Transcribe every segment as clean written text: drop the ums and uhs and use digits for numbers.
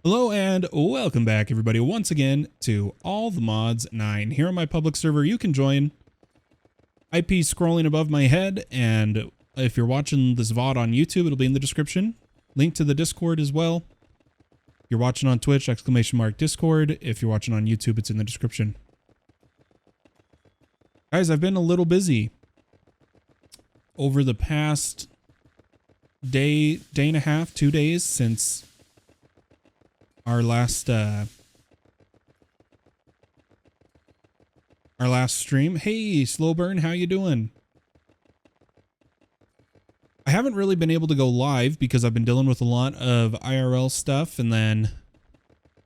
Hello and welcome back everybody once again to All the Mods 9. Here on my public server you can join. IP scrolling above my head, and if you're watching this VOD on YouTube it'll be in the description. Link to the Discord as well. If you're watching on Twitch, !Discord. If you're watching on YouTube it's in the description. Guys, I've been a little busy over the past day and a half, 2 days since our last stream. Hey, Slow Burn, how you doing? I haven't really been able to go live because I've been dealing with a lot of IRL stuff and then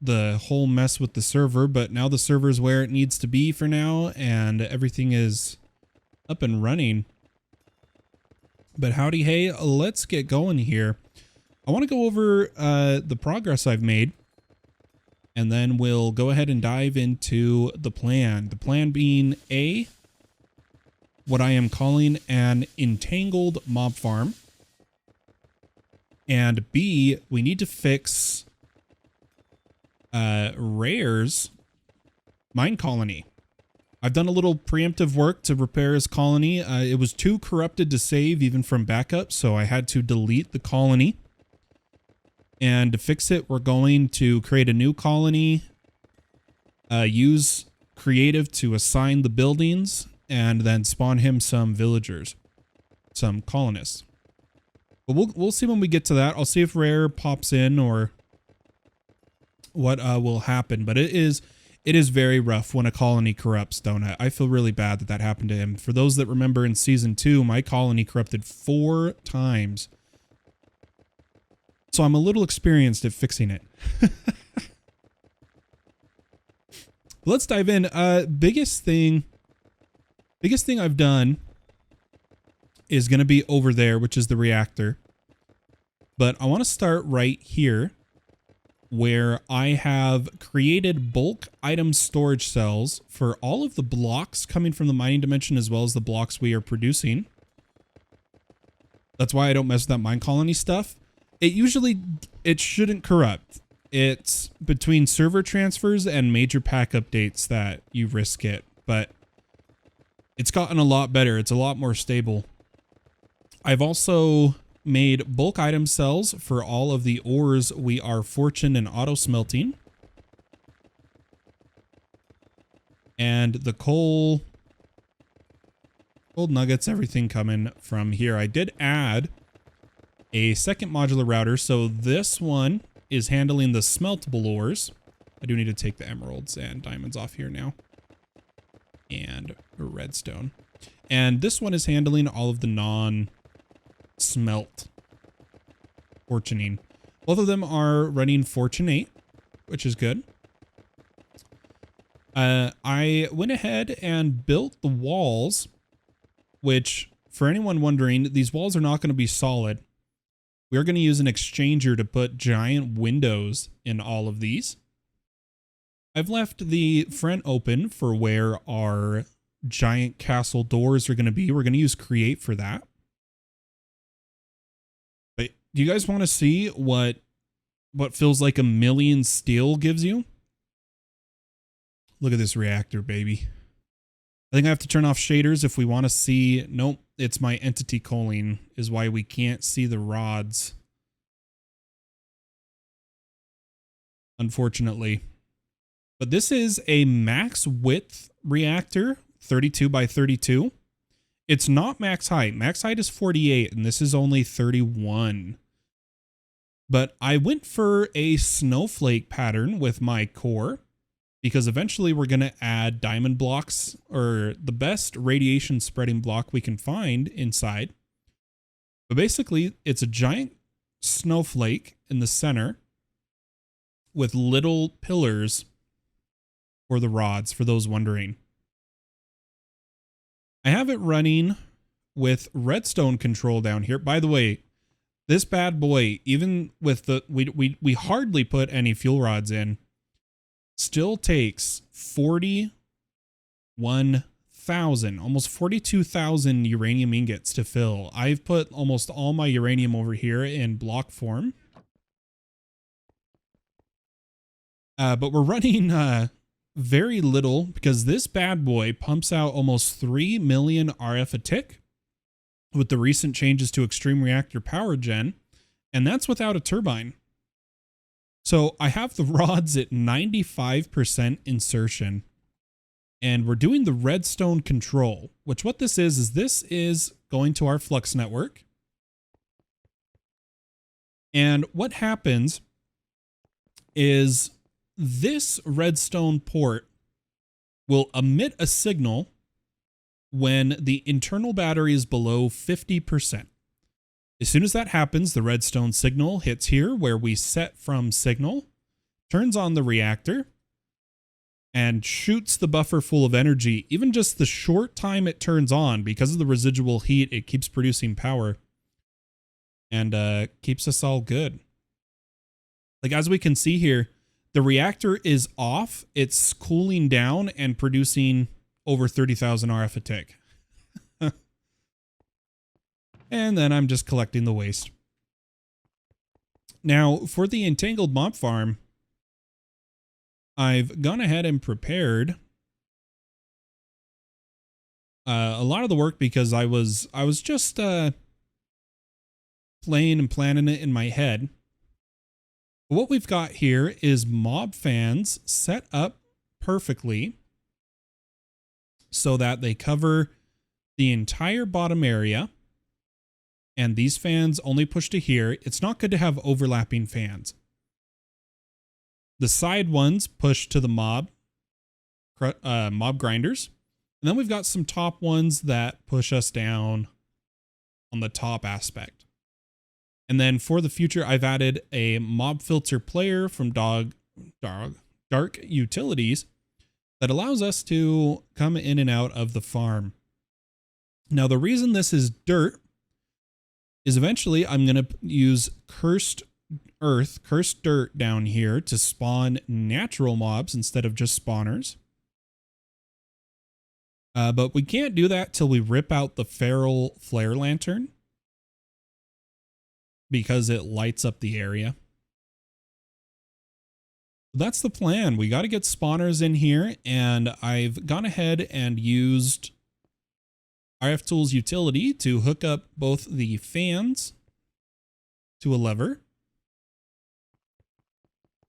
the whole mess with the server, but now the server's where it needs to be for now and everything is up and running. But howdy, hey, let's get going here. I want to go over the progress I've made, and then we'll go ahead and dive into the plan. The plan being A, what I am calling an entangled mob farm. And B, we need to fix Rare's mine colony. I've done a little preemptive work to repair his colony. It was too corrupted to save even from backup, so I had to delete the colony. And to fix it, we're going to create a new colony, use creative to assign the buildings, and then spawn him some villagers, some colonists. But we'll see when we get to that. I'll see if Rare pops in or what will happen. But it is very rough when a colony corrupts, don't it? I feel really bad that that happened to him. For those that remember in Season 2, my colony corrupted 4 times. So I'm a little experienced at fixing it. Let's dive in. Biggest thing I've done is going to be over there, which is the reactor. But I want to start right here where I have created bulk item storage cells for all of the blocks coming from the mining dimension as well as the blocks we are producing. That's why I don't mess with that mine colony stuff. It shouldn't corrupt. It's between server transfers and major pack updates that you risk it, but it's gotten a lot better. It's a lot more stable. I've also made bulk item cells for all of the ores we are fortune and auto smelting. And the coal, gold nuggets, everything coming from here. I did add a second modular router, so this one is handling the smeltable ores. I do need to take the emeralds and diamonds off here now. And redstone. And this one is handling all of the non-smelt fortuning. Both of them are running Fortune 8, which is good. I went ahead and built the walls, which, for anyone wondering, these walls are not going to be solid. We're going to use an exchanger to put giant windows in all of these. I've left the front open for where our giant castle doors are going to be. We're going to use create for that. But do you guys want to see what feels like a million steel gives you? Look at this reactor, baby. I think I have to turn off shaders if we want to see. Nope, it's my entity culling is why we can't see the rods. Unfortunately. But this is a max width reactor, 32 by 32. It's not max height. Max height is 48 and this is only 31. But I went for a snowflake pattern with my core, because eventually we're going to add diamond blocks, or the best radiation spreading block we can find inside. But basically, it's a giant snowflake in the center with little pillars for the rods, for those wondering. I have it running with redstone control down here. By the way, this bad boy, even with the, we hardly put any fuel rods in, still takes 41,000, almost 42,000 uranium ingots to fill. I've put almost all my uranium over here in block form. But we're running very little because this bad boy pumps out almost 3 million RF a tick with the recent changes to extreme reactor power gen, and that's without a turbine. So I have the rods at 95% insertion, and we're doing the redstone control, which what this is going to our flux network. And what happens is this redstone port will emit a signal when the internal battery is below 50%. As soon as that happens, the redstone signal hits here where we set from signal, turns on the reactor, and shoots the buffer full of energy. Even just the short time it turns on, because of the residual heat, it keeps producing power and keeps us all good. Like as we can see here, the reactor is off. It's cooling down and producing over 30,000 RF a tick. And then I'm just collecting the waste. Now, for the Entangled mob farm, I've gone ahead and prepared a lot of the work because I was just playing and planning it in my head. What we've got here is mob fans set up perfectly so that they cover the entire bottom area. And these fans only push to here. It's not good to have overlapping fans. The side ones push to the mob grinders. And then we've got some top ones that push us down on the top aspect. And then for the future, I've added a mob filter player from Dark Utilities that allows us to come in and out of the farm. Now, the reason this is dirt is eventually I'm going to use cursed dirt down here to spawn natural mobs instead of just spawners. But we can't do that till we rip out the feral flare lantern because it lights up the area. That's the plan. We got to get spawners in here, and I've gone ahead and used RF Tools utility to hook up both the fans to a lever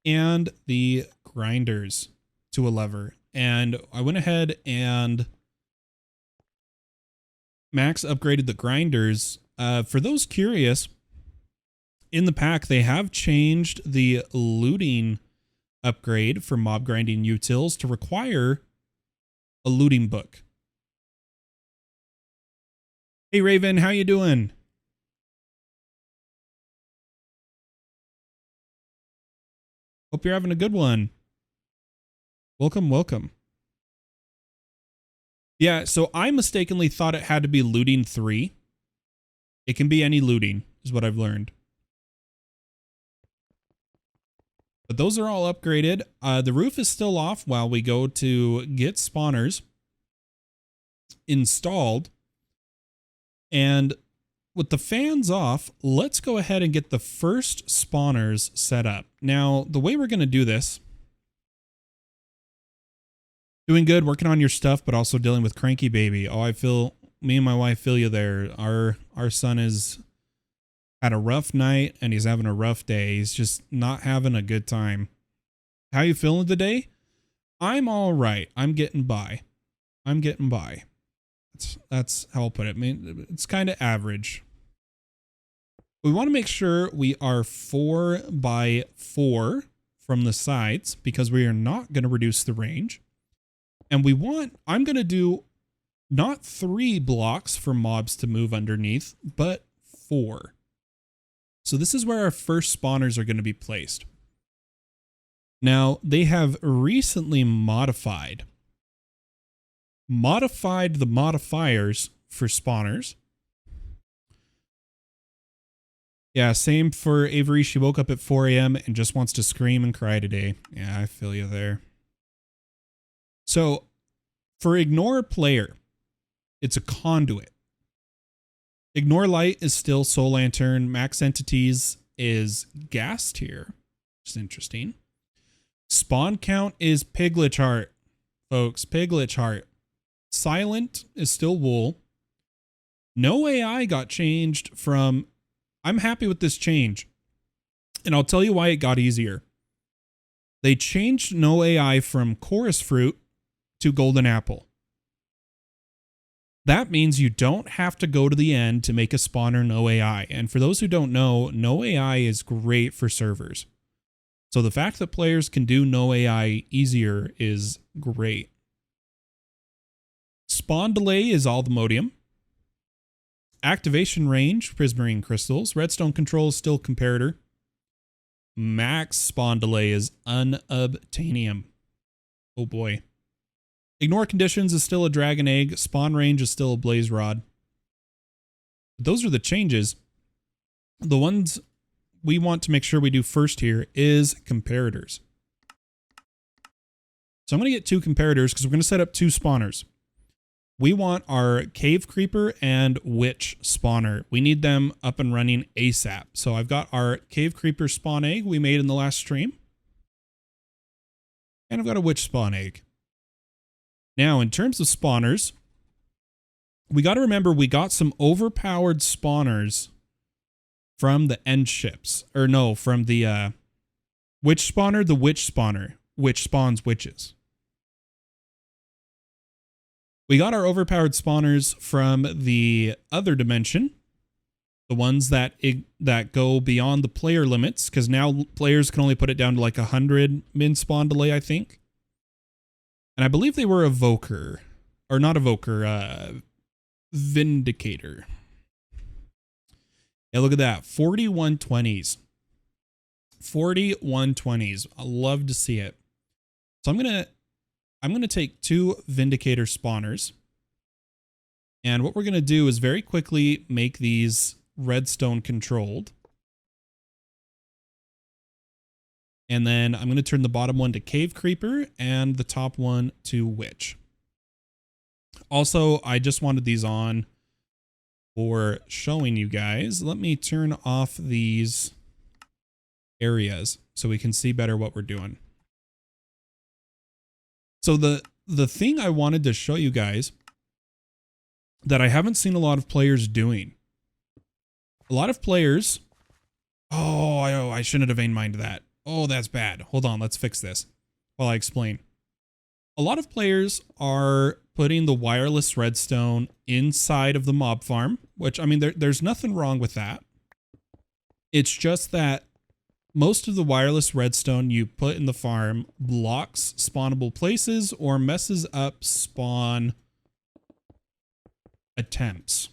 and the grinders to a lever. And I went ahead and max upgraded the grinders. For those curious, in the pack, they have changed the looting upgrade for mob grinding utils to require a looting book. Hey Raven, how you doing? Hope you're having a good one. Welcome, welcome. Yeah, so I mistakenly thought it had to be looting 3. It can be any looting, is what I've learned. But those are all upgraded. The roof is still off while we go to get spawners installed. And with the fans off, let's go ahead and get the first spawners set up. Now, the way we're going to do this, doing good, working on your stuff, but also dealing with cranky baby. Oh, me and my wife feel you there. Our son is had a rough night and he's having a rough day. He's just not having a good time. How you feeling today? I'm all right. I'm getting by. That's how I'll put it. I mean, it's kind of average. We want to make sure we are 4 by 4 from the sides because we are not going to reduce the range. And I'm going to do not 3 blocks for mobs to move underneath, but 4. So this is where our first spawners are going to be placed. Now, they have recently modified the modifiers for spawners. Yeah, same for Avery. She woke up at 4 a.m. and just wants to scream and cry today. Yeah, I feel you there. So for ignore player, it's a conduit. Ignore light is still soul lantern. Max entities is gas tier, which is interesting. Spawn count is piglet heart, folks. Piglet heart. Silent is still wool. No AI got changed from... I'm happy with this change. And I'll tell you why it got easier. They changed no AI from chorus fruit to golden apple. That means you don't have to go to the end to make a spawner no AI. And for those who don't know, no AI is great for servers. So the fact that players can do no AI easier is great. Spawn delay is all the modium. Activation range, prismarine crystals. Redstone control is still comparator. Max spawn delay is unobtainium. Oh boy. Ignore conditions is still a dragon egg. Spawn range is still a blaze rod. Those are the changes. The ones we want to make sure we do first here is comparators. So I'm going to get 2 comparators because we're going to set up 2 spawners. We want our cave creeper and witch spawner. We need them up and running ASAP. So I've got our cave creeper spawn egg we made in the last stream. And I've got a witch spawn egg. Now, in terms of spawners, we got to remember we got some overpowered spawners from the end ships. Or no, from the witch spawner, the witch spawner, which spawns witches. We got our overpowered spawners from the other dimension. The ones that go beyond the player limits, because now players can only put it down to like 100 min spawn delay, I think. And I believe they were Evoker. Or not Evoker, Vindicator. Yeah, look at that. 4120s. 4120s. I love to see it. So I'm gonna take 2 Vindicator spawners. And what we're gonna do is very quickly make these redstone controlled. And then I'm going to turn the bottom one to Cave Creeper and the top one to Witch. Also, I just wanted these on for showing you guys. Let me turn off these areas so we can see better what we're doing. So the thing I wanted to show you guys that I haven't seen a lot of players doing. A lot of players... Oh, I shouldn't have vein mined that. Oh, that's bad. Hold on, let's fix this while I explain. A lot of players are putting the wireless redstone inside of the mob farm, which, I mean, there's nothing wrong with that. It's just that most of the wireless redstone you put in the farm blocks spawnable places or messes up spawn attempts.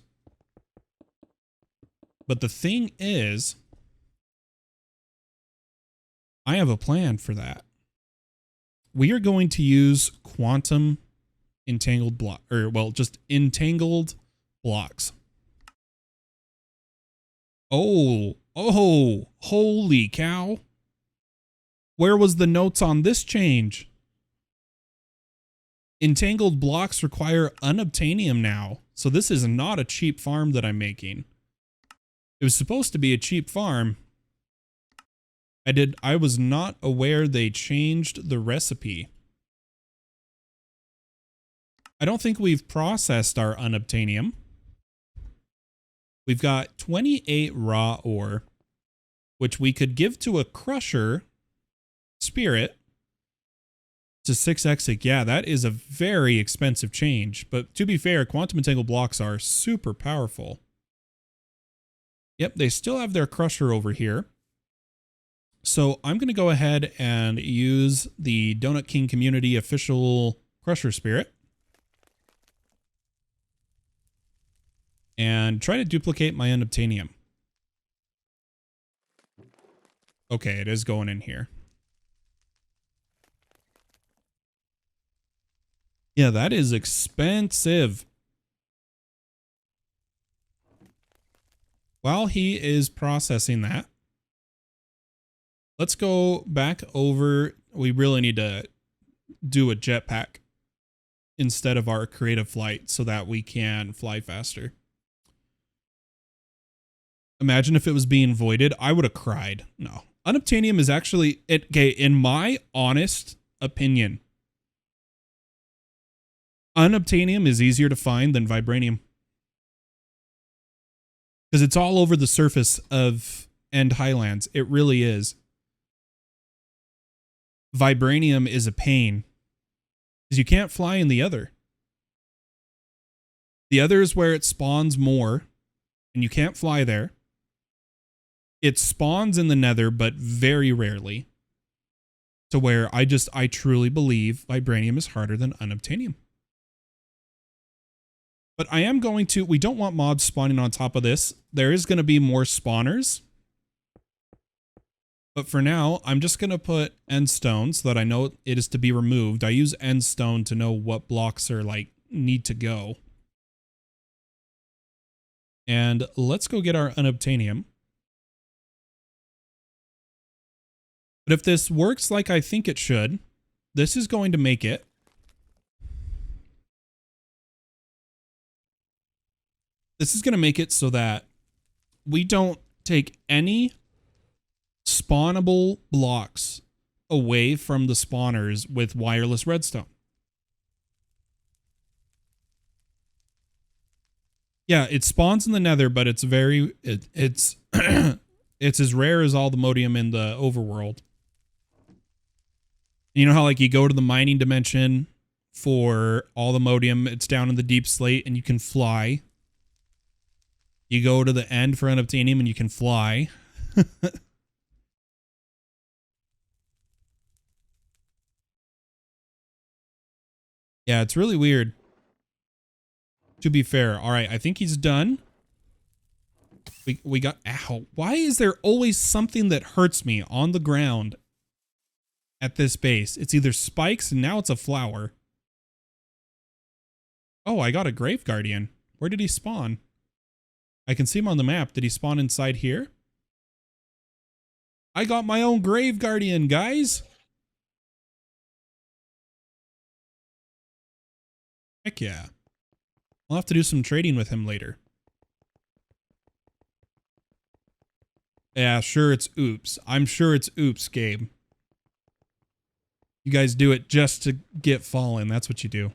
But the thing is, I have a plan for that. We are going to use quantum entangled block, or well, just entangled blocks. Oh, holy cow. Where was the notes on this change? Entangled blocks require unobtainium now. So this is not a cheap farm that I'm making. It was supposed to be a cheap farm. I was not aware they changed the recipe. I don't think we've processed our unobtainium. We've got 28 raw ore, which we could give to a crusher spirit to 6x. Yeah, that is a very expensive change. But to be fair, quantum entangled blocks are super powerful. Yep, they still have their crusher over here. So I'm going to go ahead and use the Donut King Community official crusher spirit. And try to duplicate my unobtainium. Okay, it is going in here. Yeah, that is expensive. While he is processing that, let's go back over. We really need to do a jetpack instead of our creative flight so that we can fly faster. Imagine if it was being voided. I would have cried. No, Unobtainium is actually, okay, in my honest opinion, unobtainium is easier to find than vibranium. Because it's all over the surface of End Highlands. It really is. Vibranium is a pain. Because you can't fly in the other. The other is where it spawns more. And you can't fly there. It spawns in the nether, but very rarely. To where I truly believe vibranium is harder than unobtainium. But I am going to, we don't want mobs spawning on top of this. There is going to be more spawners. But for now, I'm just going to put endstone so that I know it is to be removed. I use endstone to know what blocks are like need to go. And let's go get our unobtainium. But if this works like I think it should, this is going to make it. This is going to make it so that we don't take any spawnable blocks away from the spawners with wireless redstone. Yeah, it spawns in the nether, but it's very, it's as rare as all the modium in the overworld. You know how like you go to the mining dimension for all the modium, it's down in the deep slate and you can fly. You go to the end for unobtainium and you can fly. Yeah, it's really weird. To be fair. All right, I think he's done. We got, ow. Why is there always something that hurts me on the ground at this base? It's either spikes and now it's a flower. Oh, I got a grave guardian. Where did he spawn? I can see him on the map. Did he spawn inside here? I got my own grave guardian, guys. Heck yeah. I'll have to do some trading with him later. Yeah, sure it's oops. I'm sure it's oops, Gabe. You guys do it just to get fallen. That's what you do.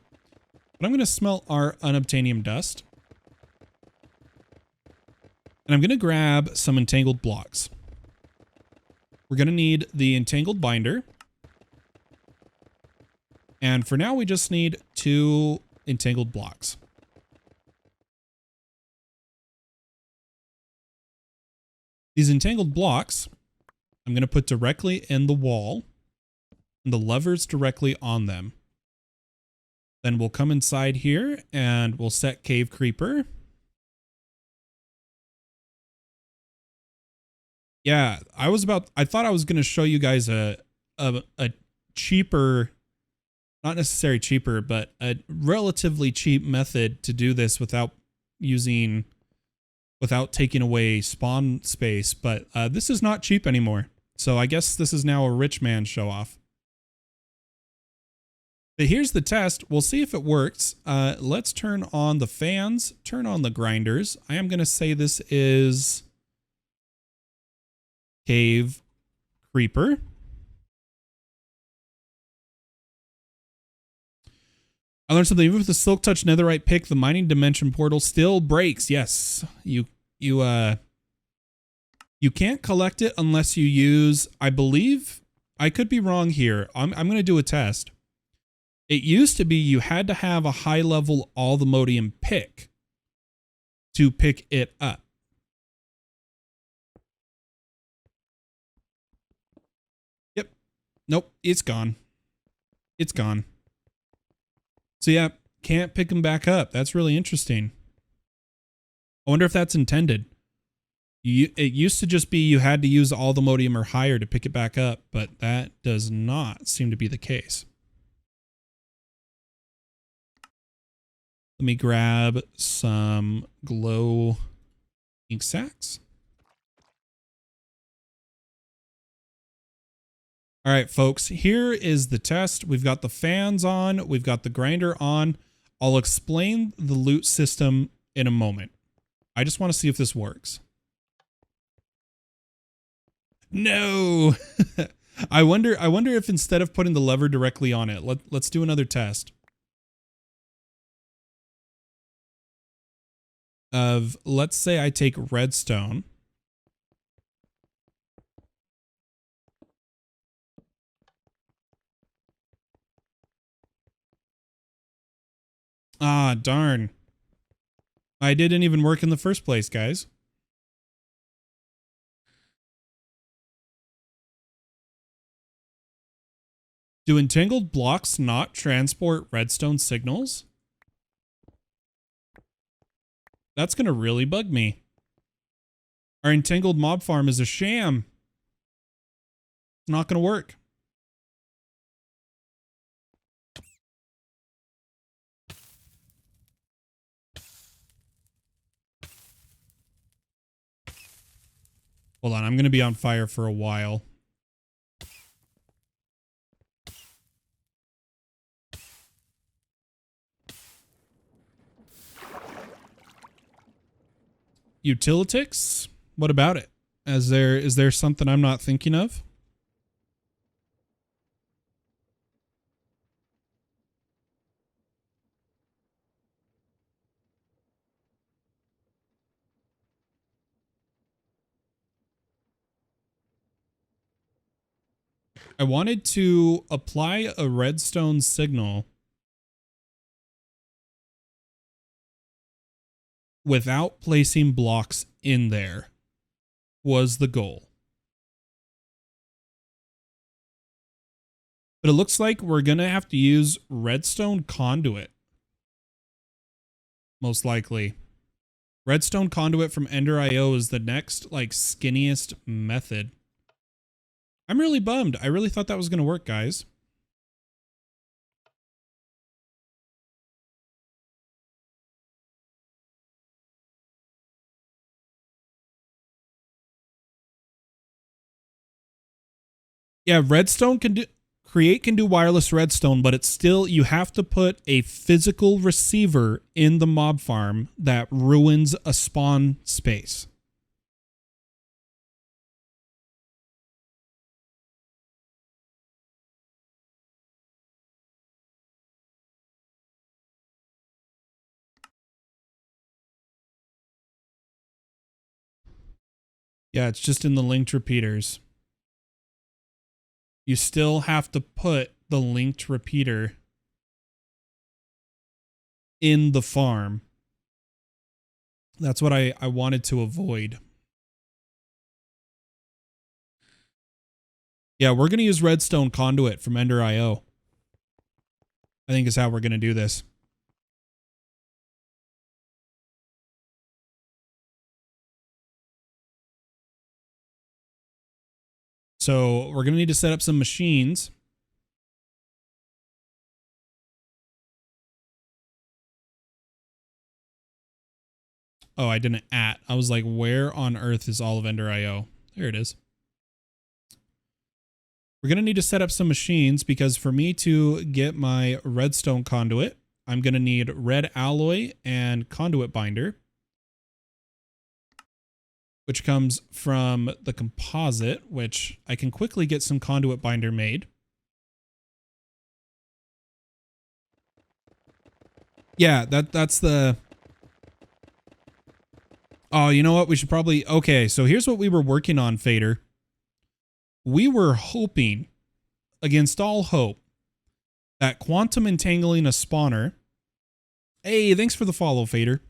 But I'm going to smelt our unobtainium dust. And I'm going to grab some entangled blocks. We're going to need the entangled binder. And for now, we just need 2 entangled blocks. These entangled blocks, I'm going to put directly in the wall. And the levers directly on them. Then we'll come inside here and we'll set cave creeper. Yeah, I thought I was going to show you guys a cheaper, not necessarily cheaper, but a relatively cheap method to do this without taking away spawn space. But this is not cheap anymore. So I guess this is now a rich man show off. But here's the test. We'll see if it works. Let's turn on the fans, turn on the grinders. I am going to say this is cave creeper. I learned something. Even with the silk touch netherite pick, the mining dimension portal still breaks. Yes, you can't collect it unless you use, I believe, I could be wrong here. I'm going to do a test. It used to be you had to have a high level all the modium pick to pick it up. Yep. Nope. It's gone. It's gone. So yeah, can't pick them back up. That's really interesting. I wonder if that's intended. It used to just be you had to use all the modium or higher to pick it back up, but that does not seem to be the case. Let me grab some glow ink sacks. All right, folks, here is the test. We've got the fans on. We've got the grinder on. I'll explain the loot system in a moment. I just want to see if this works. No. I wonder if instead of putting the lever directly on it, let's do another test. Of, let's say I take redstone. Ah, darn. I didn't even work in the first place, guys. Do entangled blocks not transport redstone signals? That's going to really bug me. Our entangled mob farm is a sham. It's not going to work. Hold on, I'm going to be on fire for a while. Utilitix? What about it? Is there something I'm not thinking of? I wanted to apply a redstone signal without placing blocks in there was the goal. But it looks like we're going to have to use redstone conduit. Most likely. Redstone conduit from Ender.io is the next, like, skinniest method. I'm really bummed. I really thought that was going to work, guys. Yeah, redstone can do... Create can do wireless redstone, but it's still, you have to put a physical receiver in the mob farm that ruins a spawn space. Yeah, it's just in the linked repeaters. You still have to put the linked repeater in the farm. That's what I wanted to avoid. Yeah, we're going to use redstone conduit from Ender.io. I think is how we're going to do this. So we're going to need to set up some machines. Oh, I didn't at. I was like, where on earth is all of Ender.io? There it is. We're going to need to set up some machines because for me to get my redstone conduit, I'm going to need red alloy and conduit binder, which comes from the composite, which I can quickly get some conduit binder made. Yeah, that's the... Oh, you know what? We should probably... Okay, so here's what we were working on, Fader. We were hoping, against all hope, that quantum entangling a spawner... Hey, thanks for the follow, Fader.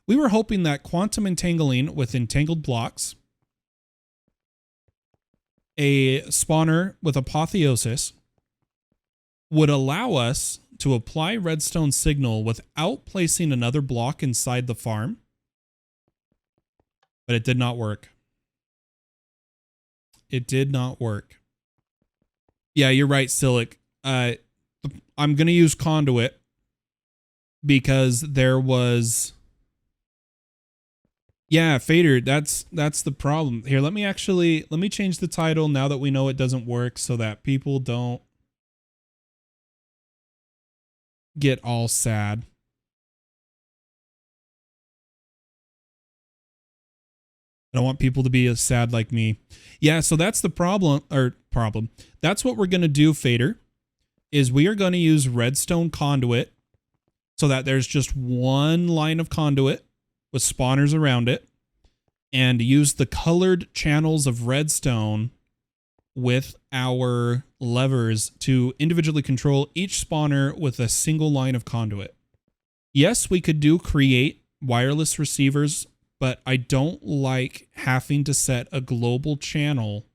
We were hoping that quantum entangling with entangled blocks, a spawner with apotheosis, would allow us to apply redstone signal without placing another block inside the farm. But it did not work. It did not work. Yeah, you're right, Silic. I'm going to use conduit because there was... Yeah, Fader, that's the problem. Here, let me change the title now that we know it doesn't work so that people don't get all sad. I don't want people to be as sad like me. Yeah, so that's the problem. That's what we're going to do, Fader, is we are going to use redstone conduit so that there's just one line of conduit with spawners around it, and use the colored channels of redstone with our levers to individually control each spawner with a single line of conduit. Yes, we could do create wireless receivers, but I don't like having to set a global channel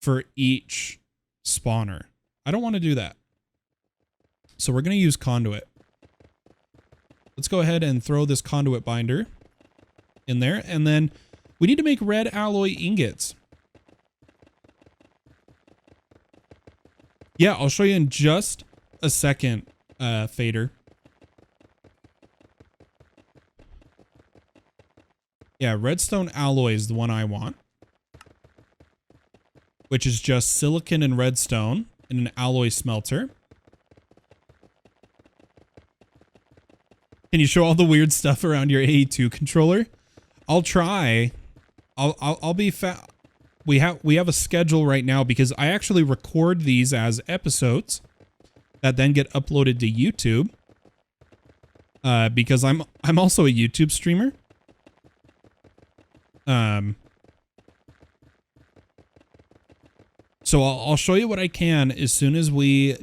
for each spawner. I don't want to do that. So we're going to use conduit. Let's go ahead and throw this conduit binder in there. And then we need to make red alloy ingots. Yeah, I'll show you in just a second, Fader. Yeah, redstone alloy is the one I want, which is just silicon and redstone in an alloy smelter. Can you show all the weird stuff around your AE2 controller? I'll try. I'll be We have a schedule right now because I actually record these as episodes that then get uploaded to YouTube. Because I'm also a YouTube streamer. So I'll show you what I can as soon as we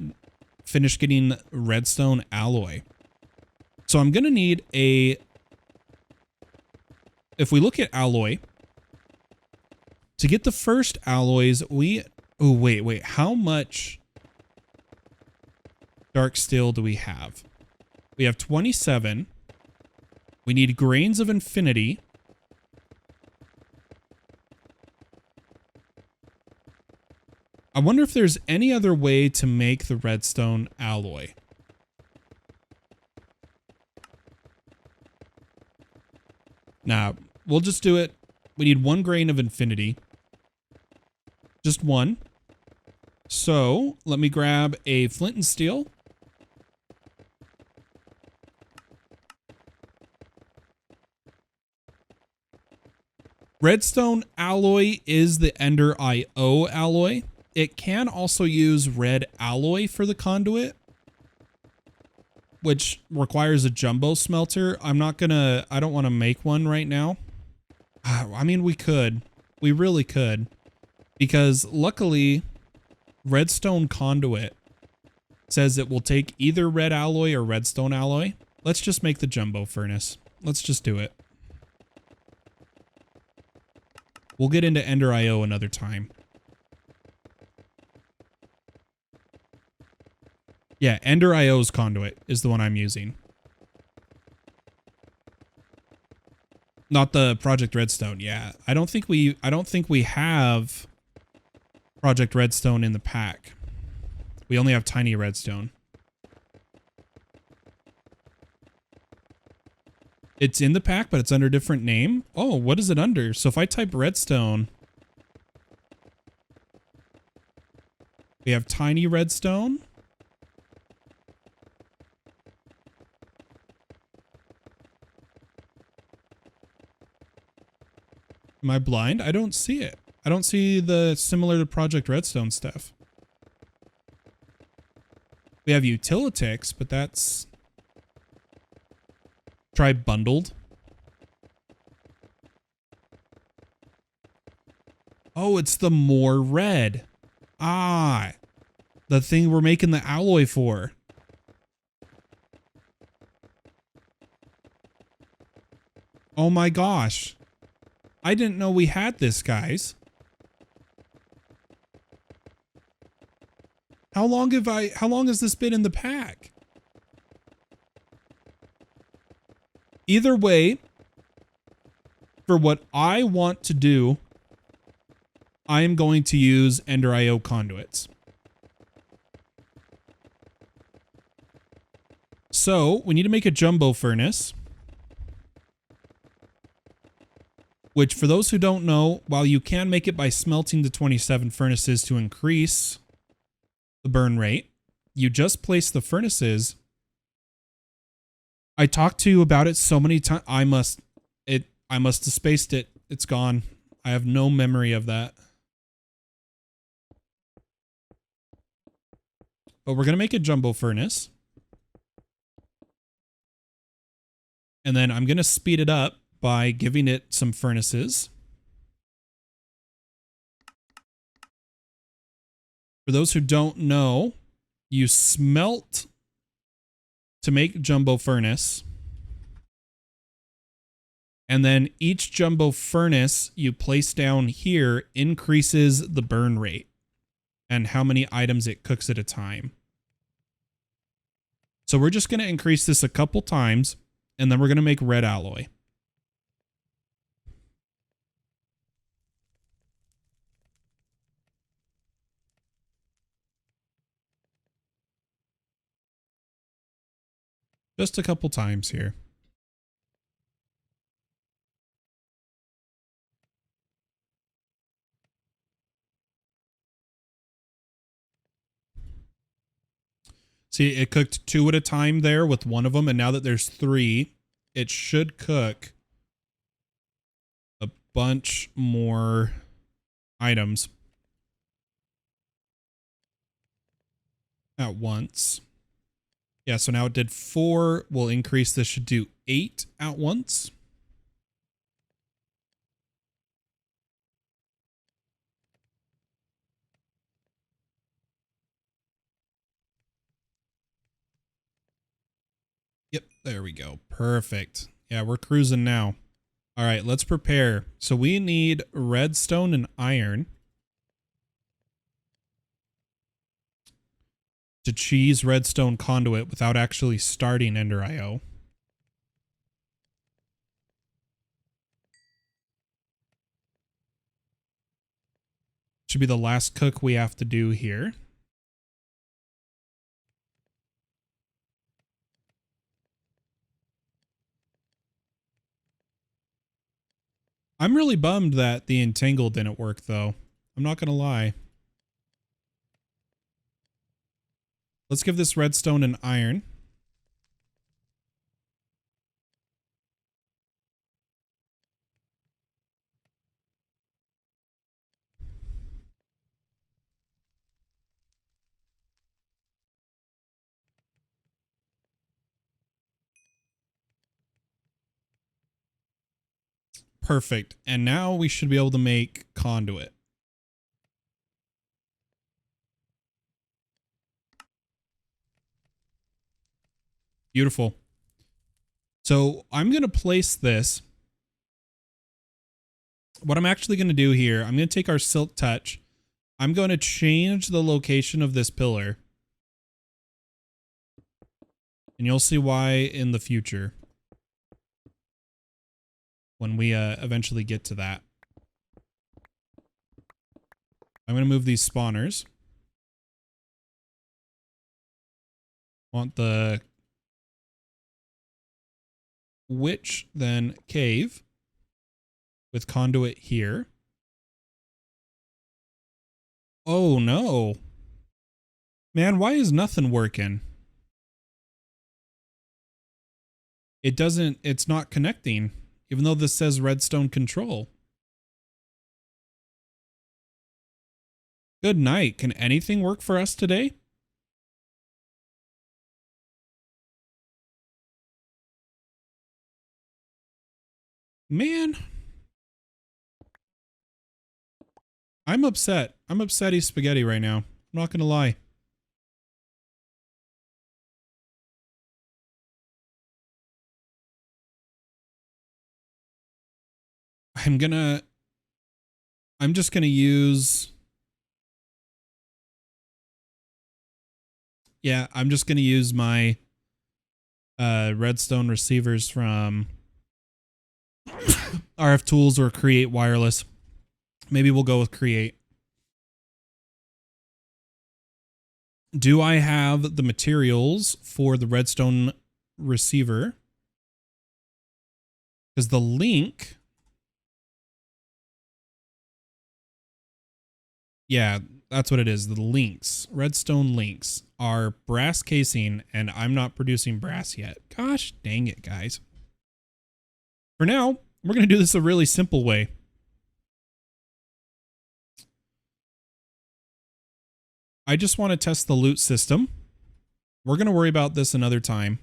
finish getting redstone alloy. So I'm gonna need if we look at alloy, to get the first alloys, oh wait, how much dark steel do we have? We have 27. We need grains of infinity. I wonder if there's any other way to make the redstone alloy. Nah, we'll just do it. We need 1 grain of infinity. Just 1. So let me grab a flint and steel. Redstone alloy is the Ender IO alloy. It can also use red alloy for the conduit, which requires a jumbo smelter. I don't want to make one right now. I mean, we could. We really could. Because luckily, redstone conduit says it will take either red alloy or redstone alloy. Let's just make the jumbo furnace. Let's just do it. We'll get into Ender IO another time. Yeah, Ender IO's conduit is the one I'm using. Not the Project Redstone. Yeah, I don't think we have Project Redstone in the pack. We only have tiny redstone. It's in the pack, but it's under a different name. Oh, what is it under? So if I type redstone, we have tiny redstone. Am I blind? I don't see it. I don't see the similar to Project Redstone stuff. We have Utilitix, but that's... Try bundled. Oh, it's the more red. Ah, the thing we're making the alloy for. Oh my gosh. I didn't know we had this, guys. How long has this been in the pack? Either way, for what I want to do, I am going to use Ender IO conduits. So we need to make a jumbo furnace. Which, for those who don't know, while you can make it by smelting the 27 furnaces to increase the burn rate, you just place the furnaces. I talked to you about it so many times. I must have spaced it. it's gone. I have no memory of that. But we're going to make a jumbo furnace. And then I'm going to speed it up by giving it some furnaces. For those who don't know, you smelt to make jumbo furnace. And then each jumbo furnace you place down here increases the burn rate and how many items it cooks at a time. So we're just going to increase this a couple times, and then we're going to make red alloy. Just a couple times here. See, it cooked 2 at a time there with one of them, and now that there's 3, it should cook a bunch more items at once. Yeah, so now it did 4. We'll increase this, should do 8 at once. Yep, there we go. Perfect. Yeah, we're cruising now. All right, let's prepare. So we need redstone and iron to cheese redstone conduit without actually starting Ender IO. Should be the last cook we have to do here. I'm really bummed that the Entangled didn't work, though. I'm not going to lie. Let's give this redstone and iron. Perfect. And now we should be able to make conduit. Beautiful. So I'm going to place this. What I'm actually going to do here, I'm going to take our silk touch. I'm going to change the location of this pillar. And you'll see why in the future. When we eventually get to that. I'm going to move these spawners. Want the witch, then cave with conduit here. Oh no. Man, why is nothing working? It's not connecting, even though this says redstone control. Good night. Can anything work for us today? Man. I'm upset. I'm upsetty spaghetti right now. I'm not going to lie. I'm just going to use... Yeah, I'm just going to use my redstone receivers from RF Tools or Create Wireless. Maybe we'll go with Create. Do I have the materials for the redstone receiver? Because the link... Yeah, that's what it is. The links, redstone links, are brass casing, and I'm not producing brass yet. Gosh dang it, guys. For now, we're going to do this a really simple way. I just want to test the loot system. We're going to worry about this another time.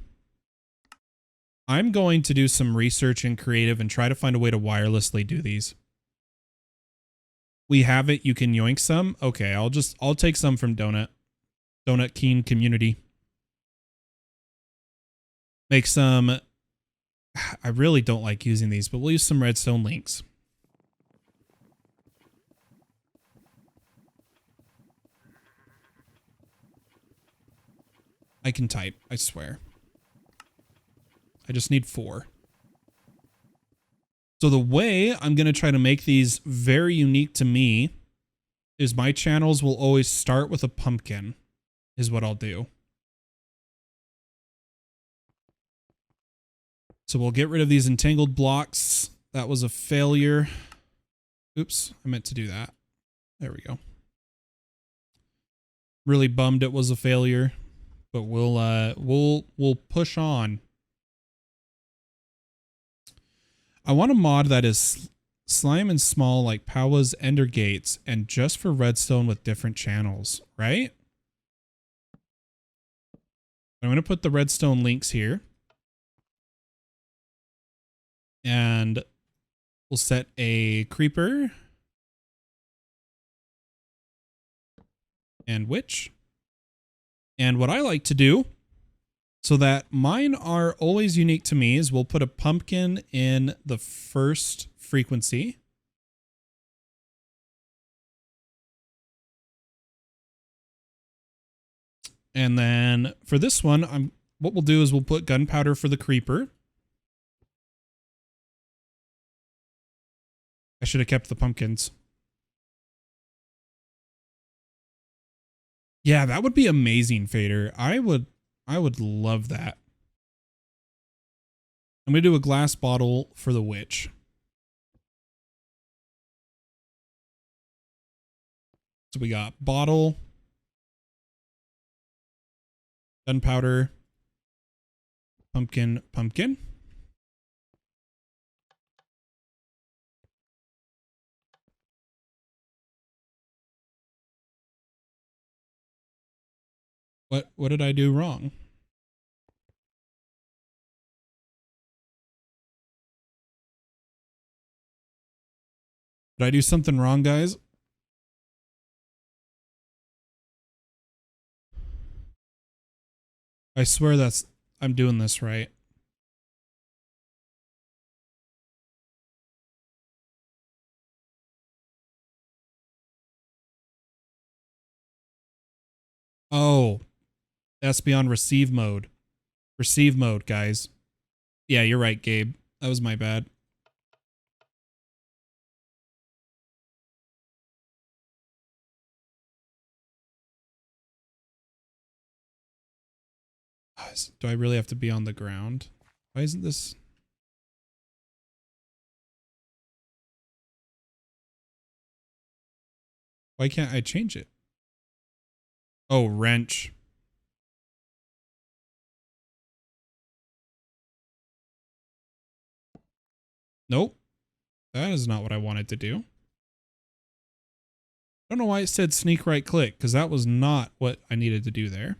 I'm going to do some research in creative and try to find a way to wirelessly do these. We have it. You can yoink some. Okay, I'll take some from Donut Keen community. Make some. I really don't like using these, but we'll use some redstone links. I can type, I swear. I just need 4. So the way I'm going to try to make these very unique to me is my channels will always start with a pumpkin, is what I'll do. So we'll get rid of these entangled blocks. That was a failure. Oops, I meant to do that. There we go. Really bummed it was a failure, but we'll push on. I want a mod that is slime and small like Powa's Ender Gates and just for redstone with different channels, right? I'm going to put the redstone links here. And we'll set a creeper. And witch. And what I like to do, so that mine are always unique to me, is we'll put a pumpkin in the first frequency. And then for this one, what we'll do is we'll put gunpowder for the creeper. I should have kept the pumpkins. Yeah, that would be amazing, Fader. I would love that. I'm going to do a glass bottle for the witch. So we got bottle, gunpowder, pumpkin. What did I do wrong? Did I do something wrong, guys? I swear I'm doing this right. Oh, that's beyond receive mode. Receive mode, guys. Yeah, you're right, Gabe. That was my bad. Do I really have to be on the ground? Why isn't this? Why can't I change it? Oh, wrench. Nope. That is not what I wanted to do. I don't know why it said sneak right click, because that was not what I needed to do there.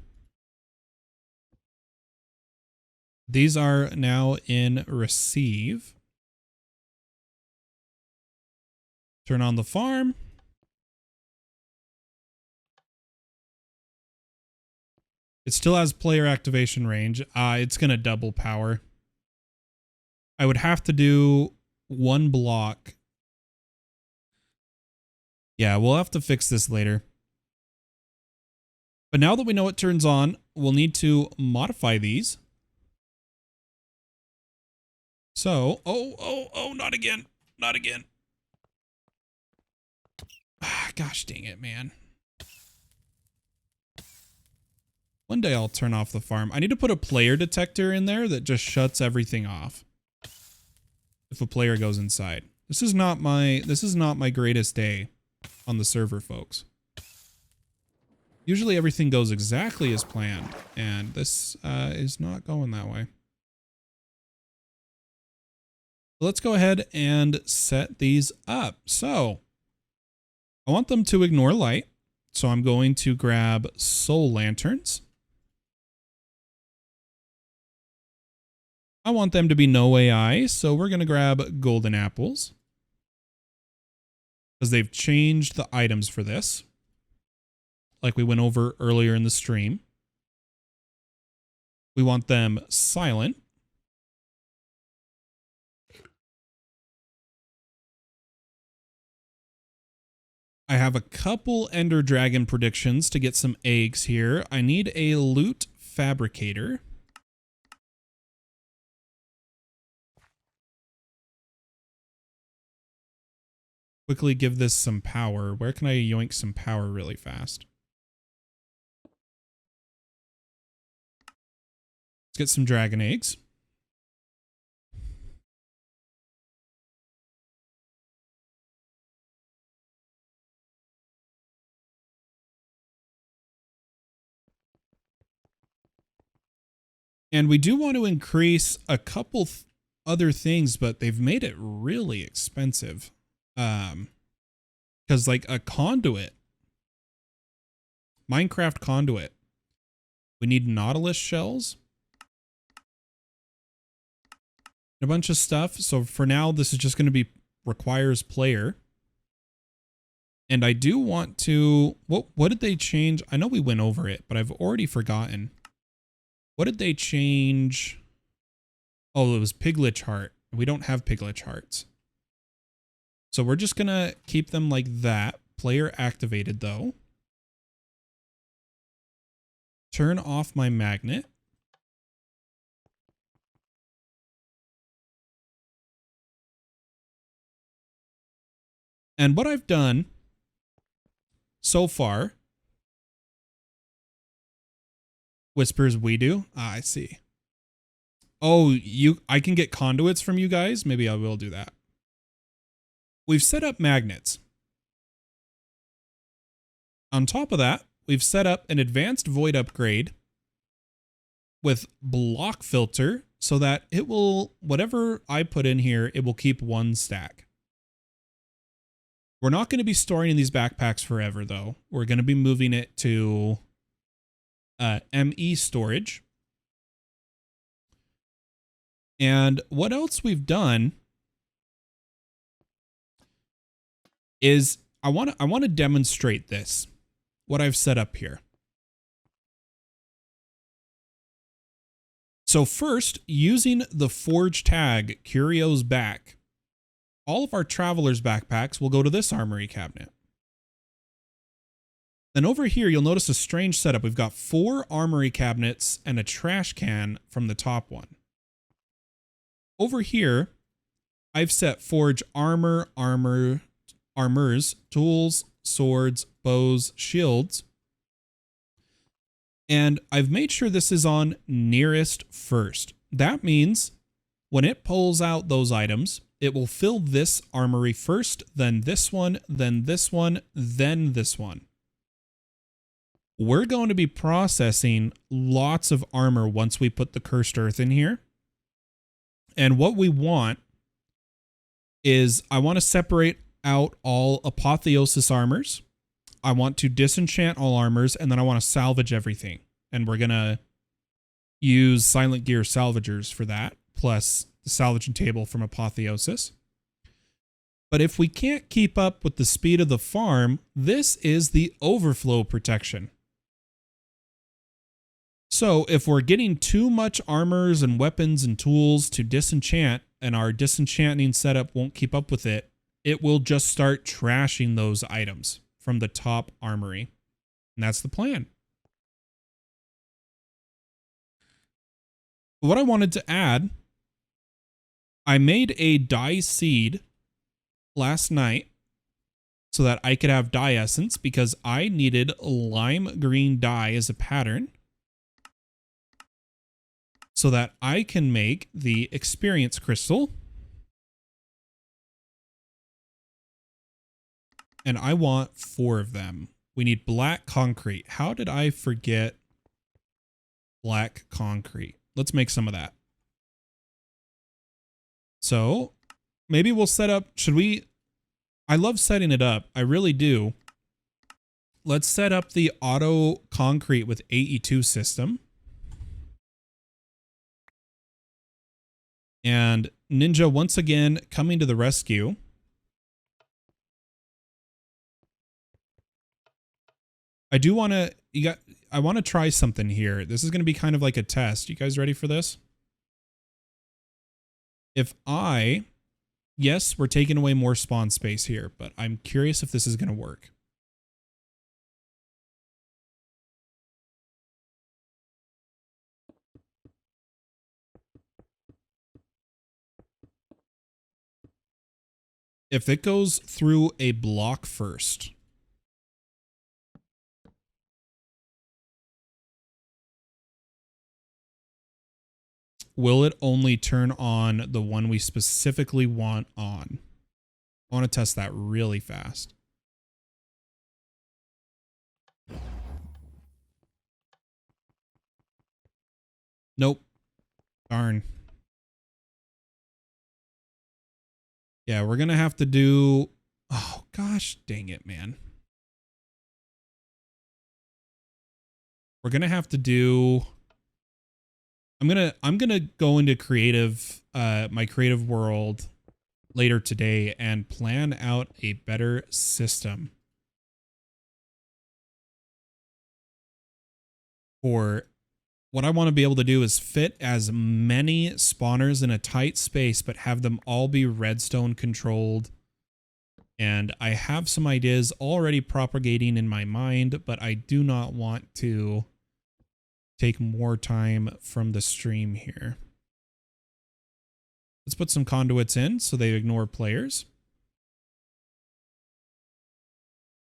These are now in receive. Turn on the farm. It still has player activation range. It's going to double power. I would have to do 1 block. Yeah, we'll have to fix this later. But now that we know it turns on, we'll need to modify these. So, oh, not again. Not again. Gosh dang it, man. One day I'll turn off the farm. I need to put a player detector in there that just shuts everything off if a player goes inside. This is not my greatest day on the server, folks. Usually everything goes exactly as planned, and this is not going that way. Let's go ahead and set these up. So I want them to ignore light. So I'm going to grab soul lanterns. I want them to be no AI, so we're going to grab golden apples. Because they've changed the items for this, like we went over earlier in the stream. We want them silent. I have a couple Ender Dragon predictions to get some eggs here. I need a loot fabricator. Quickly give this some power. Where can I yoink some power really fast? Let's get some dragon eggs. And we do want to increase a couple other things, but they've made it really expensive. Because like a conduit, Minecraft conduit, we need Nautilus shells, a bunch of stuff. So for now, this is just going to be requires player. And I do want to, what did they change? I know we went over it, but I've already forgotten. What did they change? Oh, it was Piglich Heart. We don't have Piglich Hearts. So we're just going to keep them like that. Player activated though. Turn off my magnet. And what I've done so far, whispers we do. Ah, I see. Oh, I can get conduits from you guys. Maybe I will do that. We've set up magnets. On top of that, we've set up an advanced void upgrade with block filter so that it will, whatever I put in here, it will keep one stack. We're not going to be storing in these backpacks forever though. We're going to be moving it to ME storage. And what else we've done is I want to demonstrate this, what I've set up here. So first, using the forge tag Curio's back, all of our travelers' backpacks will go to this armory cabinet. Then over here, you'll notice a strange setup. We've got 4 armory cabinets and a trash can from the top one. Over here, I've set forge armor, armors, tools, swords, bows, shields. And I've made sure this is on nearest first. That means when it pulls out those items, it will fill this armory first, then this one, then this one, then this one. We're going to be processing lots of armor once we put the cursed earth in here. And what we want is I want to separate out all apotheosis armors. I want to disenchant all armors, and then I want to salvage everything. And we're going to use Silent Gear salvagers for that, plus the salvaging table from apotheosis. But if we can't keep up with the speed of the farm, this is the overflow protection. So if we're getting too much armors and weapons and tools to disenchant, and our disenchanting setup won't keep up with it, it will just start trashing those items from the top armory. And that's the plan. What I wanted to add, I made a dye seed last night so that I could have dye essence because I needed lime green dye as a pattern so that I can make the experience crystal. And I want 4 of them. We need black concrete. How did I forget black concrete? Let's make some of that. So maybe we'll set up, should we? I love setting it up. I really do. let's set up the auto concrete with AE2 system. And Ninja once again coming to the rescue. I do want to, I want to try something here. This is going to be kind of like a test. You guys ready for this? Yes, we're taking away more spawn space here, but I'm curious if this is going to work. If it goes through a block first. Will it only turn on the one we specifically want on? I want to test that really fast. Nope. Darn. Yeah, we're going to have to do... Oh, gosh dang it, man. We're going to have to do... I'm gonna go into creative, my creative world later today and plan out a better system for what I want to be able to do is fit as many spawners in a tight space, but have them all be redstone controlled. And I have some ideas already propagating in my mind, but I do not want to take more time from the stream here. Let's put some conduits in so they ignore players.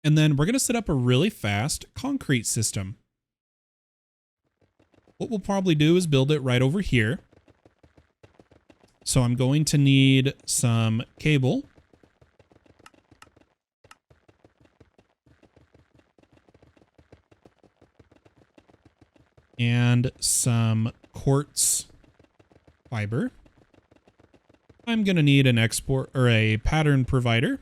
And then we're going to set up a really fast concrete system. What we'll probably do is build it right over here. So I'm going to need some cable. And some quartz fiber. I'm going to need an export or a pattern provider.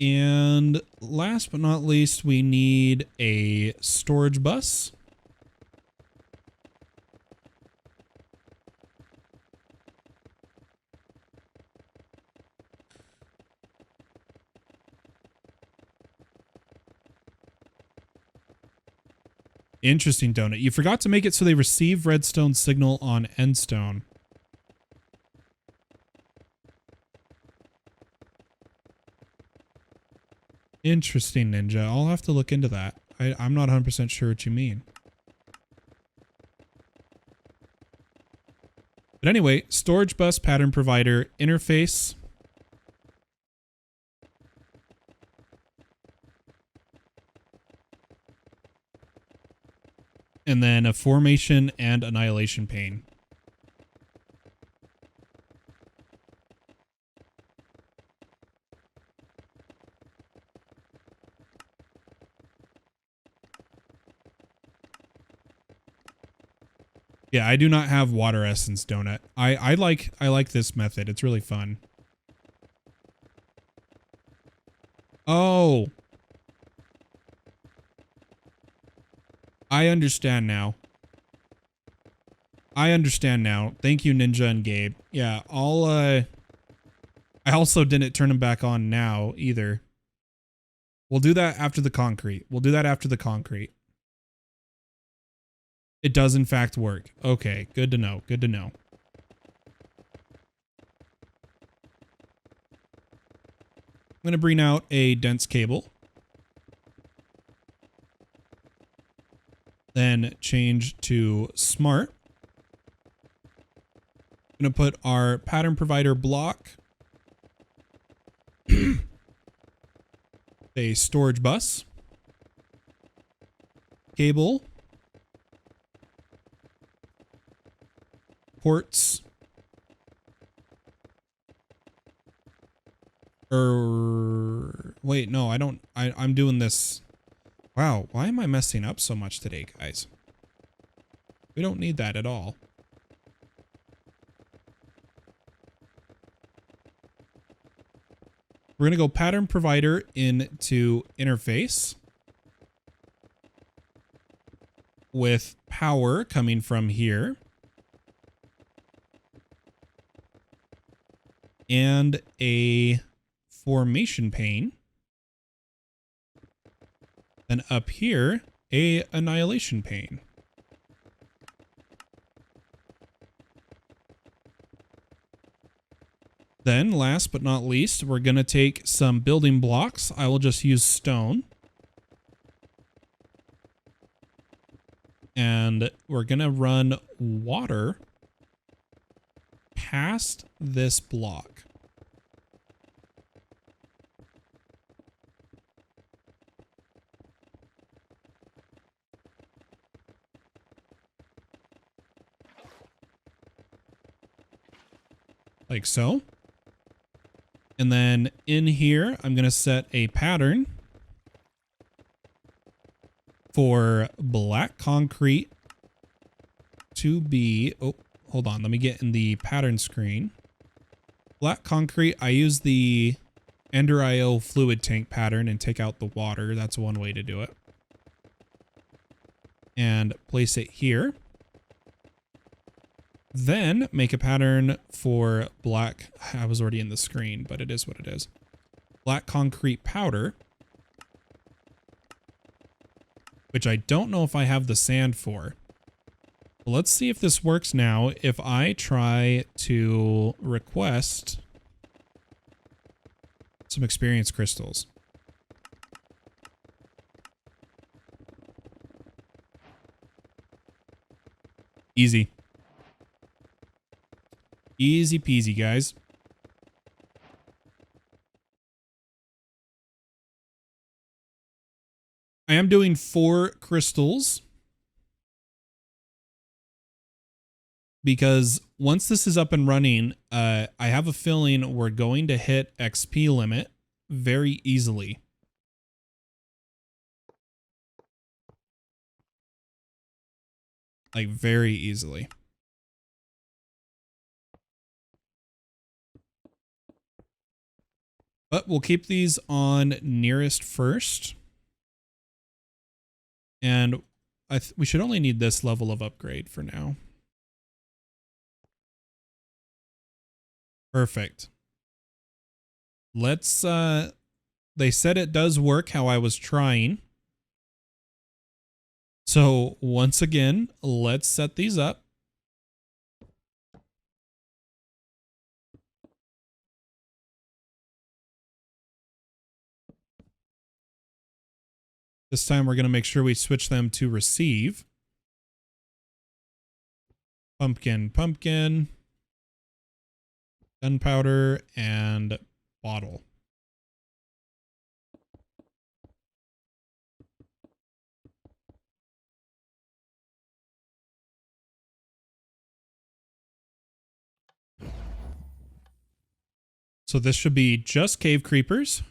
And last but not least, we need a storage bus. Interesting, Donut. You forgot to make it so they receive redstone signal on endstone. Interesting, Ninja. I'll have to look into that. I'm not 100% sure what you mean. But anyway, storage bus pattern provider interface. And then a formation and annihilation pane. Yeah, I do not have water essence, Donut. I like this method. It's really fun. Oh. I understand now. I understand now. Thank you, Ninja and Gabe. Yeah, I also didn't turn them back on now either. We'll do that after the concrete. We'll do that after the concrete. It does in fact work. Okay, good to know. Good to know. I'm going to bring out a dense cable. Then change to smart. I'm going to put our pattern provider block. A storage bus. Cable. Ports. Wait, no, I don't. I'm doing this. Wow, why am I messing up so much today, guys? We don't need that at all. We're going to go pattern provider into interface with power coming from here. And a formation pane. Then up here, a annihilation pane. Then last but not least, we're going to take some building blocks. I will just use stone. And we're going to run water past this block. Like so. And then in here, I'm going to set a pattern for black concrete to be, oh, hold on. Let me get in the pattern screen. Black concrete, I use the Ender IO fluid tank pattern and take out the water. That's one way to do it. And place it here. Then make a pattern for black. I was already in the screen, but it is what it is. Black concrete powder, which I don't know if I have the sand for. Well, let's see if this works now. If I try to request some experience crystals. Easy. Easy peasy, guys. I am doing 4 crystals because once this is up and running, I have a feeling we're going to hit XP limit very easily. Like very easily. But we'll keep these on nearest first. And we should only need this level of upgrade for now. Perfect. Let's, they said it does work how I was trying. So once again, let's set these up. This time we're going to make sure we switch them to receive. Pumpkin, pumpkin, gunpowder, and bottle. So this should be just cave creepers.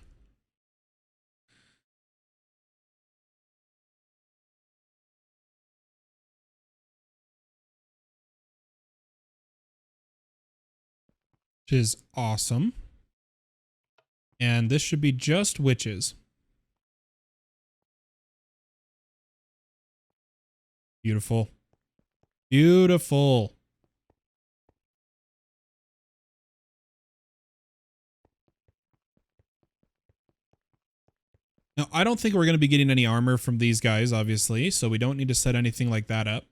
Which is awesome. And this should be just witches. Beautiful. Beautiful. Now, I don't think we're going to be getting any armor from these guys, obviously, so we don't need to set anything like that up.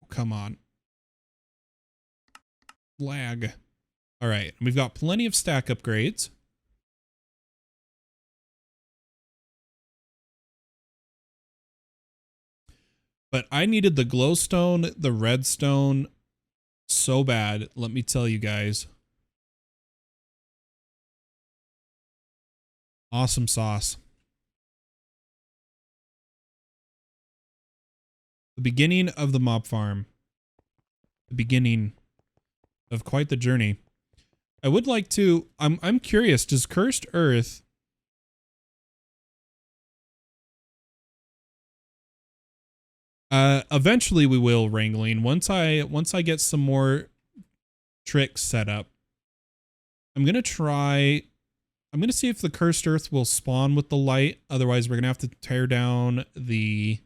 Come on. Lag. All right, we've got plenty of stack upgrades. But I needed the glowstone, the redstone so bad, let me tell you guys. Awesome sauce. The beginning of the mob farm. The beginning of quite the journey. I would like to, I'm curious, does Cursed Earth Eventually we will, wrangling. Once I get some more tricks set up, I'm gonna see if the cursed earth will spawn with the light. Otherwise, we're gonna have to tear down the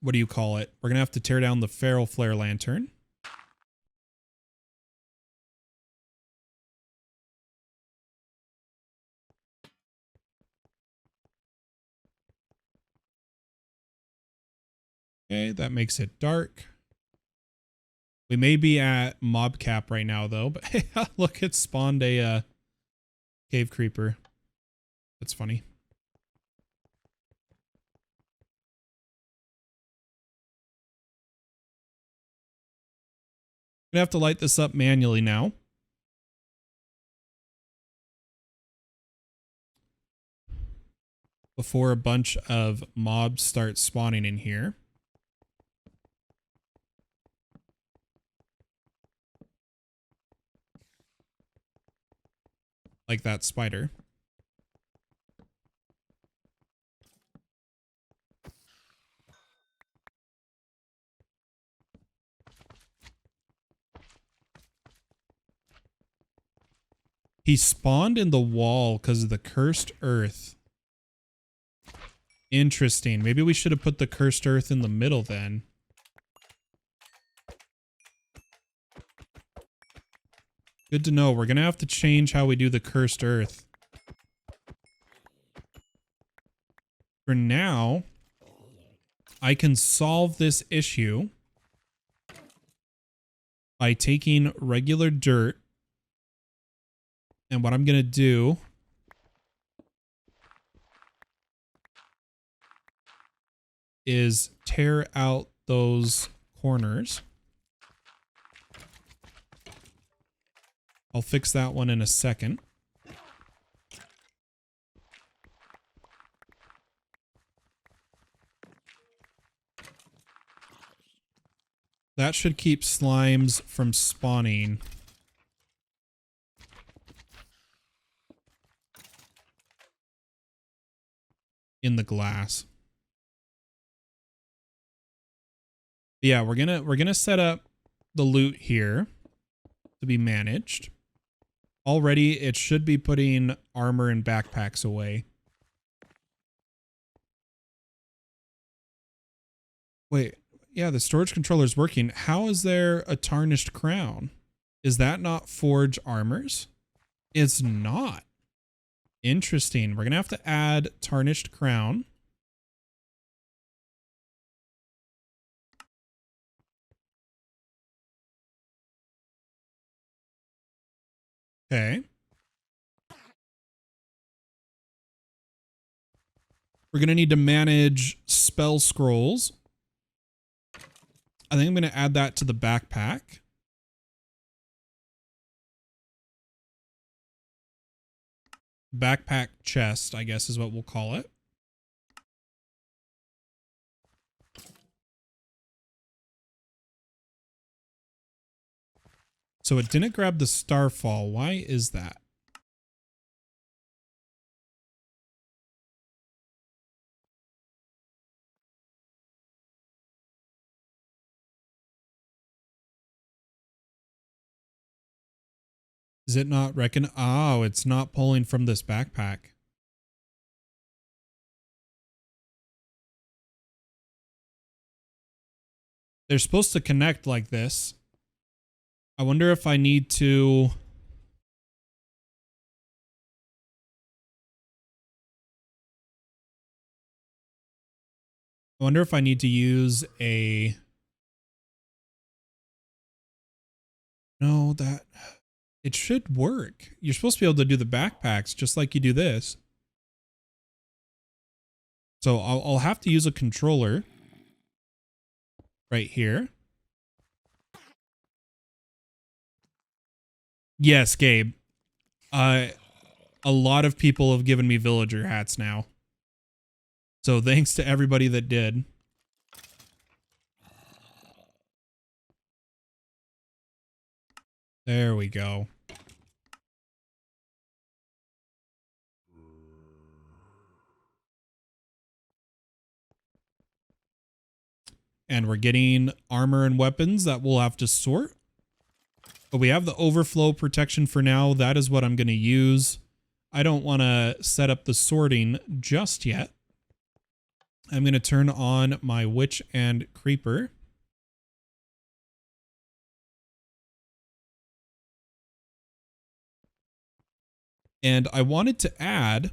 what do you call it? We're gonna have to tear down the feral flare lantern. Okay, that makes it dark. We may be at mob cap right now though, but hey, look, it spawned a cave creeper. That's funny. I'm gonna have to light this up manually now. Before a bunch of mobs start spawning in here. Like that spider. He spawned in the wall because of the cursed earth. Interesting. Maybe we should have put the cursed earth in the middle then. Good to know. We're going to have to change how we do the cursed earth. For now, I can solve this issue by taking regular dirt. And what I'm going to do is tear out those corners. I'll fix that one in a second. That should keep slimes from spawning. In the glass. But yeah, we're gonna set up the loot here to be managed. Already, it should be putting armor and backpacks away. Wait, yeah, the storage controller is working. How is there a tarnished crown? Is that not forge armors? It's not. Interesting. We're gonna have to add tarnished crown. Okay. We're going to need to manage spell scrolls. I think I'm going to add that to the backpack. Backpack chest, I guess is what we'll call it. So it didn't grab the starfall. Why is that? Is it not reckon? Oh, it's not pulling from this backpack. They're supposed to connect like this. I wonder if I need to... I wonder if I need to use a... No, that... It should work. You're supposed to be able to do the backpacks just like you do this. So I'll have to use a controller right here. Yes, Gabe. A lot of people have given me villager hats now. So thanks to everybody that did. There we go. And we're getting armor and weapons that we'll have to sort. But we have the overflow protection for now. That is what I'm going to use. I don't want to set up the sorting just yet. I'm going to turn on my witch and creeper. And I wanted to add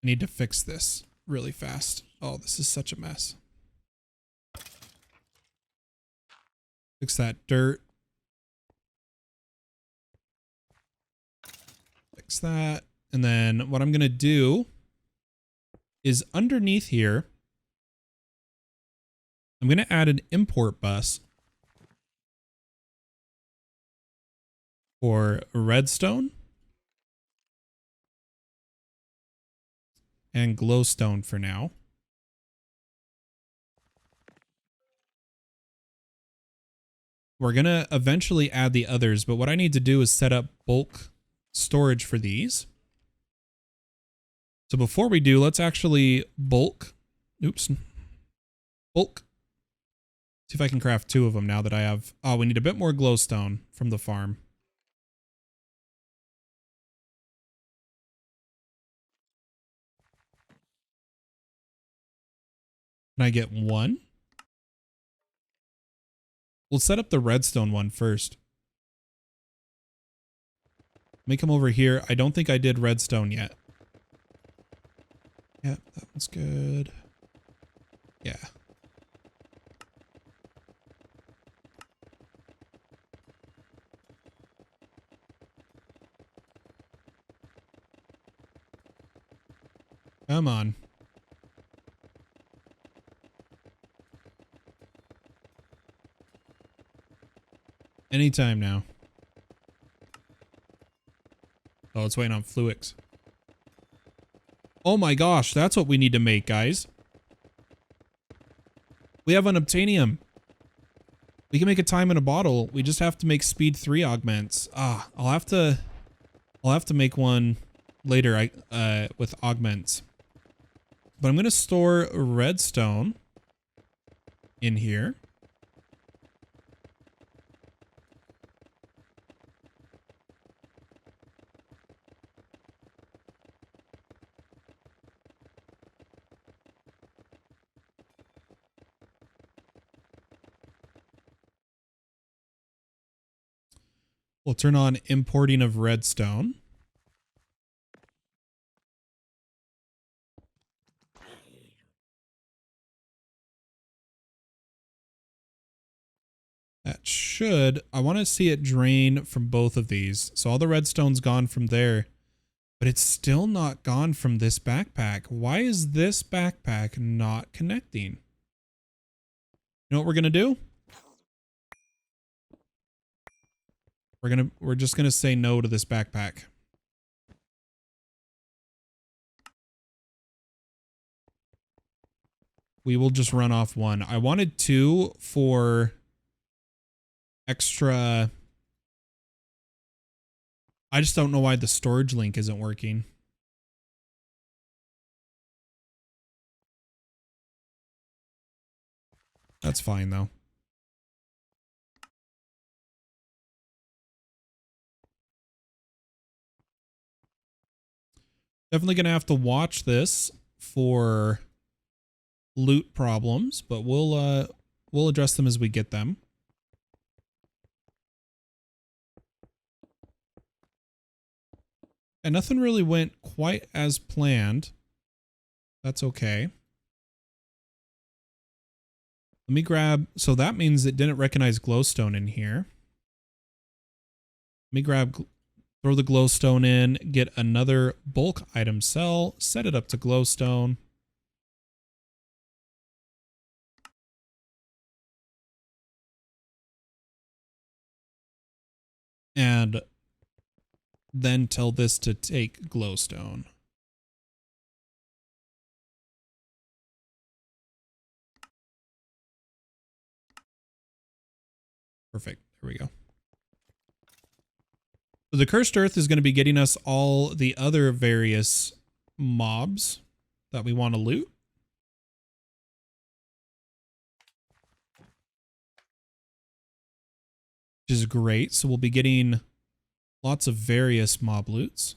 I need to fix this really fast. Oh, this is such a mess. Fix that dirt. Fix that. And then what I'm going to do is underneath here, I'm going to add an import bus for redstone and glowstone for now. We're going to eventually add the others, but what I need to do is set up bulk storage for these. So before we do, let's actually bulk. Oops. Bulk. See if I can craft 2 of them now that I have. Oh, we need a bit more glowstone from the farm. Can I get 1? We'll set up the redstone one first. Let me come over here. I don't think I did redstone yet. Yep, that one's good. Yeah. Come on. Anytime now. Oh, it's waiting on Fluix. Oh my gosh, that's what we need to make, guys. We have unobtainium. We can make a time in a bottle. We just have to make speed 3 augments. Ah, I'll have to make one later with augments. But I'm going to store redstone in here. We'll turn on importing of redstone. That should, I want to see it drain from both of these. So all the redstone's gone from there, but it's still not gone from this backpack. Why is this backpack not connecting? You know what we're going to do? We're just going to say no to this backpack. We will just run off 1. I wanted 2 for extra. I just don't know why the storage link isn't working. That's fine though. Definitely going to have to watch this for loot problems, but we'll address them as we get them. And nothing really went quite as planned. That's okay. Let me grab, so that means it didn't recognize glowstone in here. Let me grab, throw the glowstone in, get another bulk item cell, set it up to glowstone. And then tell this to take glowstone. Perfect. There we go. So the Cursed Earth is going to be getting us all the other various mobs that we want to loot. Which is great. So we'll be getting lots of various mob loots.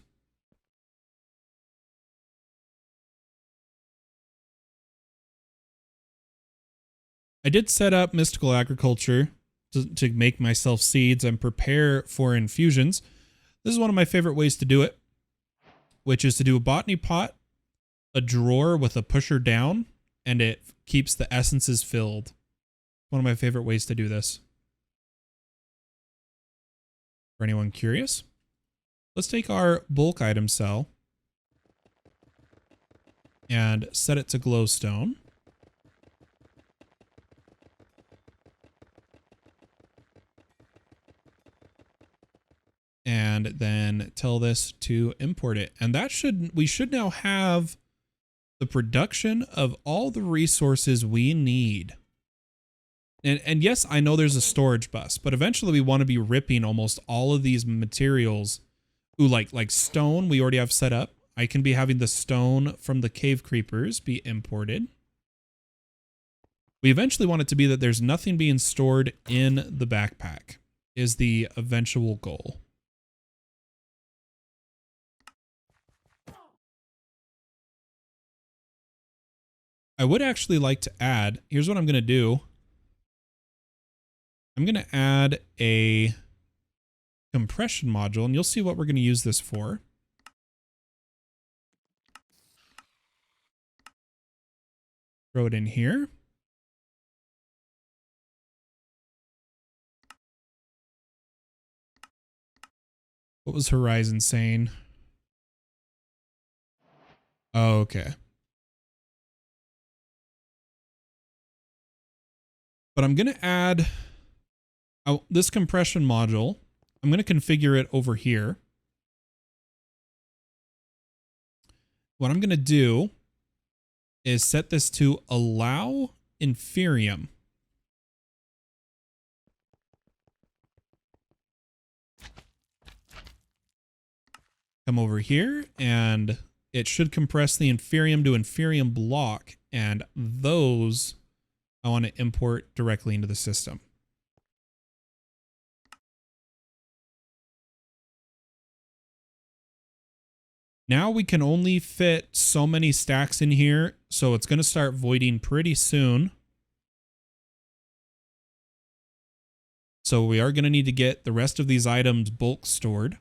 I did set up mystical agriculture to make myself seeds and prepare for infusions. This is one of my favorite ways to do it, which is to do a botany pot, a drawer with a pusher down, and it keeps the essences filled. One of my favorite ways to do this. For anyone curious, let's take our bulk item cell and set it to glowstone. And then tell this to import it. And that we should now have the production of all the resources we need. And yes, I know there's a storage bus, but eventually we want to be ripping almost all of these materials. Ooh, like stone we already have set up. I can be having the stone from the cave creepers be imported. We eventually want it to be that there's nothing being stored in the backpack is the eventual goal. I would actually like to add, here's what I'm going to do. I'm going to add a compression module, and you'll see what we're going to use this for. Throw it in here. What was Horizon saying? Oh, okay. But I'm going to add this compression module. I'm going to configure it over here. What I'm going to do is set this to allow inferium. Come over here and it should compress the inferium to inferium block, and those I want to import directly into the system. Now we can only fit so many stacks in here, so it's going to start voiding pretty soon. So we are going to need to get the rest of these items bulk stored.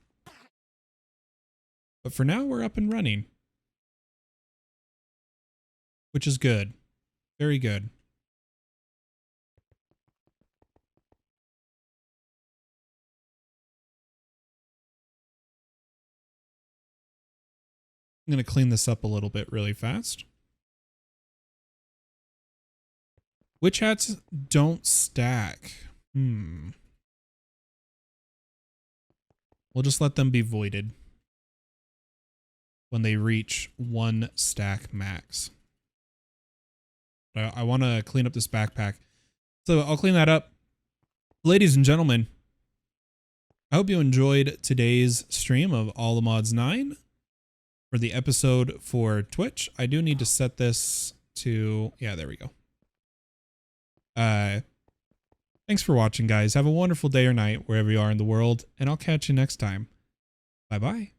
But for now, we're up and running, which is good. Very good. I'm going to clean this up a little bit really fast. Witch hats don't stack. We'll just let them be voided when they reach 1 stack max. I want to clean up this backpack. So I'll clean that up. Ladies and gentlemen, I hope you enjoyed today's stream of All the Mods 9. For the episode for Twitch, I do need to set this to, yeah, there we go. Thanks for watching, guys. Have a wonderful day or night wherever you are in the world, and I'll catch you next time. Bye-bye.